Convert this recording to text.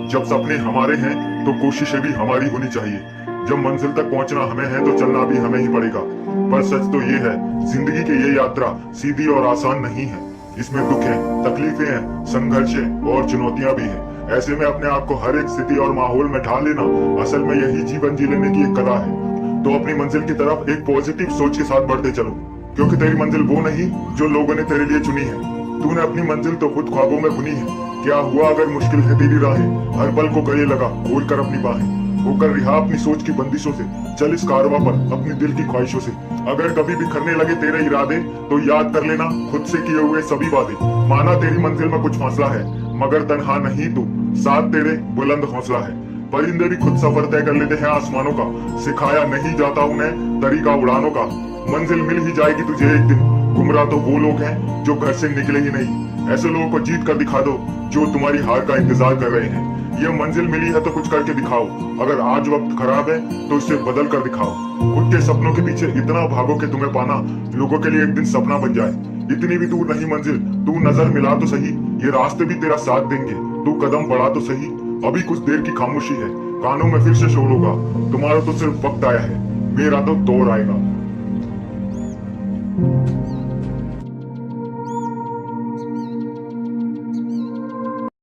जब सपने हमारे हैं तो कोशिशें भी हमारी होनी चाहिए। जब मंजिल तक पहुंचना हमें है तो चलना भी हमें ही पड़ेगा। पर सच तो ये है, जिंदगी की ये यात्रा सीधी और आसान नहीं है। इसमें दुख है, तकलीफें हैं, संघर्ष है और चुनौतियां भी हैं। ऐसे में अपने आप को हर एक स्थिति और माहौल में ढाल लेना असल में यही जीवन जी लेने की एक कला है। तो अपनी मंजिल की तरफ एक पॉजिटिव सोच के साथ बढ़ते चलो, क्योंकि तेरी मंजिल वो नहीं जो लोगों ने तेरे लिए चुनी है। तूने अपनी मंजिल तो खुद ख्वाबों में बुनी है। क्या हुआ अगर मुश्किल है तेरी राहें, हर पल को गले लगा खोल कर अपनी बाहें। होकर रिहा अपनी सोच की बंदिशों से, चल इस कारवां पर अपनी दिल की ख्वाहिशों से। अगर कभी बिखरने लगे तेरे इरादे तो याद कर लेना खुद से किए हुए सभी वादे। माना तेरी मंजिल में कुछ फासला है, मगर तन्हा नहीं तू, साथ तेरे बुलंद हौसला है। परिंदे भी खुद सफर तय कर लेते हैं आसमानों का, सिखाया नहीं जाता उन्हें तरीका उड़ानों का। मंजिल मिल ही जाएगी तुझे एक दिन, गुमराह तो वो लोग हैं जो घर से निकले ही नहीं। ऐसे लोगों को जीत कर दिखा दो जो तुम्हारी हार का इंतजार कर रहे हैं। ये मंजिल मिली है तो कुछ करके दिखाओ, अगर आज वक्त खराब है तो इसे बदल कर दिखाओ। खुद के सपनों के पीछे इतना भागो कि तुम्हें पाना लोगों के लिए एक दिन सपना बन जाए। इतनी भी दूर नहीं मंजिल, तू नजर मिला तो सही, ये रास्ते भी तेरा साथ देंगे। तू कदम बढ़ा तो सही, अभी कुछ देर की खामोशी है, कानों में फिर से शोर होगा। तुम्हारा तो सिर्फ वक्त आया है, मेरा तो दौर आएगा।